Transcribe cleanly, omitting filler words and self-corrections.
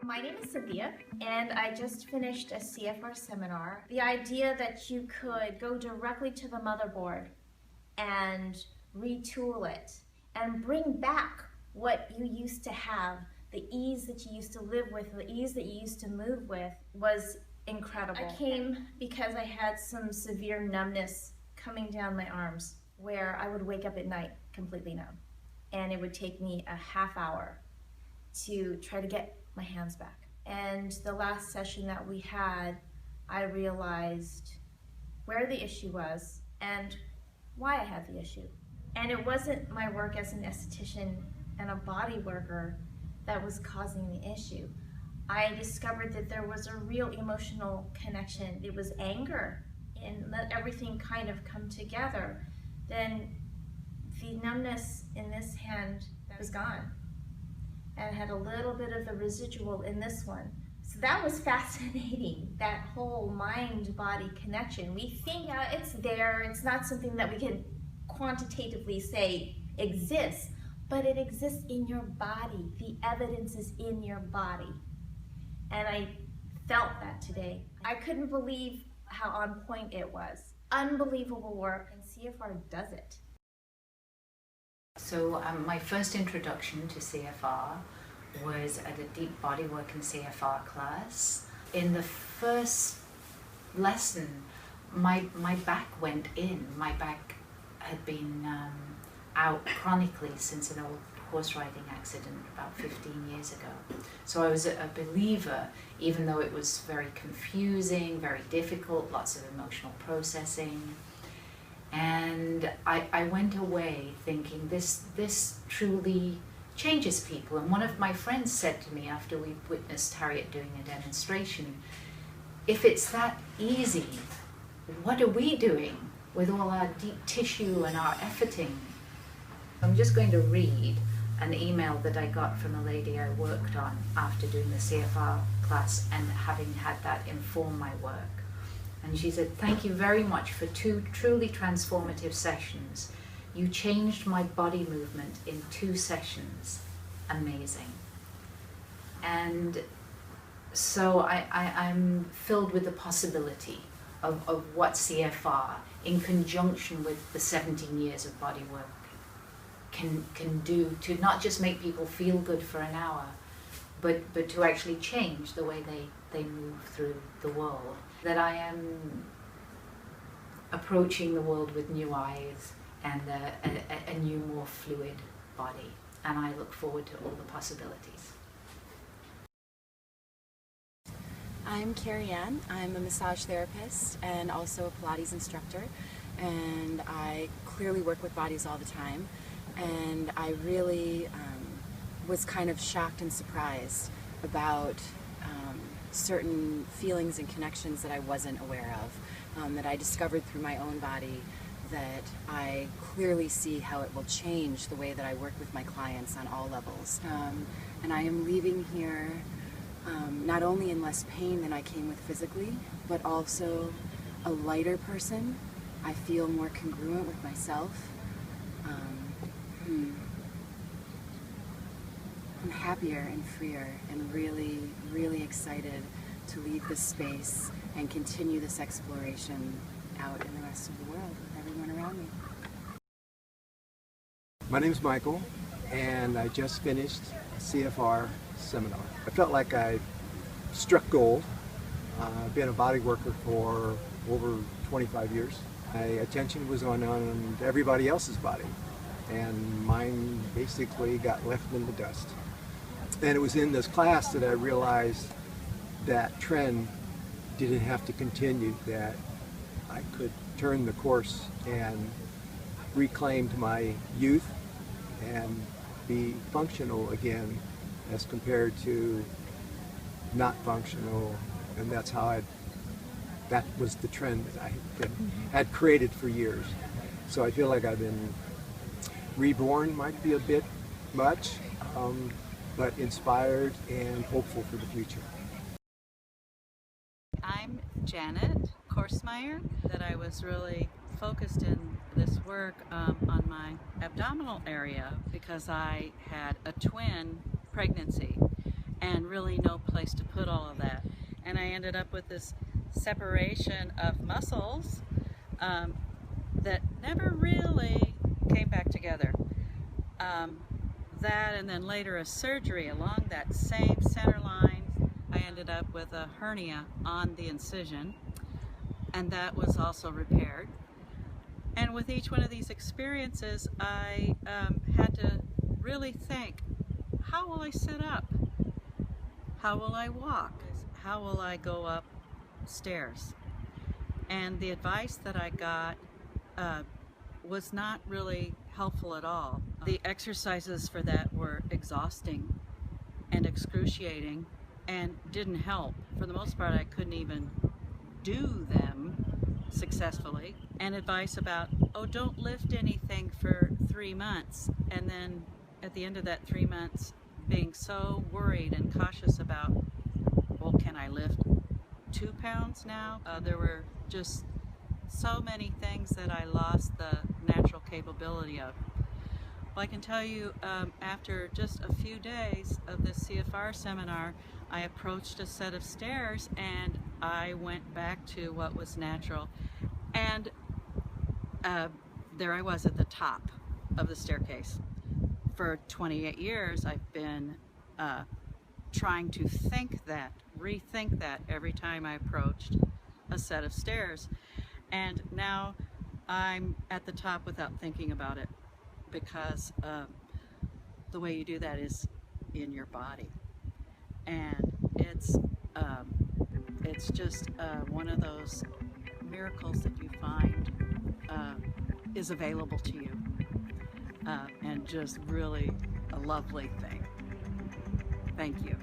My name is Cynthia, and I just finished a CFR seminar. The idea that you could go directly to the motherboard and retool it and bring back what you used to have, the ease that you used to live with, the ease that you used to move with, was incredible. I came because I had some severe numbness coming down my arms, where I would wake up at night completely numb, and it would take me a half hour to try to get my hands back. And the last session that we had, I realized where the issue was and why I had the issue. And it wasn't my work as an esthetician and a body worker that was causing the issue. I discovered that there was a real emotional connection. It was anger, and let everything kind of come together. Then the numbness in this hand was gone, and had a little bit of the residual in this one. So that was fascinating, that whole mind-body connection. We think it's there, it's not something that we can quantitatively say exists, but it exists in your body. The evidence is in your body. And I felt that today. I couldn't believe how on point it was. Unbelievable work, and CFR does it. So my first introduction to CFR was at a deep body work and CFR class. In the first lesson, my back went in. My back had been out chronically since an old horse riding accident about 15 years ago. So I was a believer, even though it was very confusing, very difficult, lots of emotional processing. And I went away thinking this truly changes people. And one of my friends said to me after we witnessed Harriet doing a demonstration, if it's that easy, what are we doing with all our deep tissue and our efforting? I'm just going to read an email that I got from a lady I worked on after doing the CFR class and having had that inform my work. And she said, "Thank you very much for 2 truly transformative sessions. You changed my body movement in 2 sessions. Amazing." And so I'm filled with the possibility of what CFR, in conjunction with the 17 years of body work, can do to not just make people feel good for an hour, but to actually change the way they move through the world. That I am approaching the world with new eyes and a new, more fluid body. And I look forward to all the possibilities. I'm Carrie Ann. I'm a massage therapist and also a Pilates instructor. And I clearly work with bodies all the time. And I really was kind of shocked and surprised about certain feelings and connections that I wasn't aware of, that I discovered through my own body, that I clearly see how it will change the way that I work with my clients on all levels. And I am leaving here not only in less pain than I came with physically, but also a lighter person. I feel more congruent with myself. I'm happier and freer and really, really excited to leave this space and continue this exploration out in the rest of the world with everyone around me. My name's Michael, and I just finished a CFR seminar. I felt like I struck gold. I've been a body worker for over 25 years. My attention was on everybody else's body, and mine basically got left in the dust. And it was in this class that I realized that trend didn't have to continue, that I could turn the course and reclaim my youth and be functional again as compared to not functional. And that's how that was the trend that I had created for years. So I feel like I've been reborn, might be a bit much, but inspired and hopeful for the future. I'm Janet Korsmeyer. That I was really focused in this work on my abdominal area because I had a twin pregnancy, and really no place to put all of that. And I ended up with this separation of muscles that never really came back together. That and then later a surgery along that same center line. I ended up with a hernia on the incision, and that was also repaired. And with each one of these experiences, I had to really think, how will I sit up? How will I walk? How will I go up stairs? And the advice that I got was not really helpful at all. The exercises for that were exhausting and excruciating and didn't help. For the most part, I couldn't even do them successfully. And advice about, oh, don't lift anything for 3 months. And then at the end of that 3 months, being so worried and cautious about, well, can I lift 2 pounds now? There were just so many things that I lost the natural capability of. Well, I can tell you, after just a few days of this CFR seminar, I approached a set of stairs and I went back to what was natural. And there I was at the top of the staircase. For 28 years, I've been trying to rethink that every time I approached a set of stairs. And now I'm at the top without thinking about it, because the way you do that is in your body. And it's just one of those miracles that you find is available to you, and just really a lovely thing. Thank you.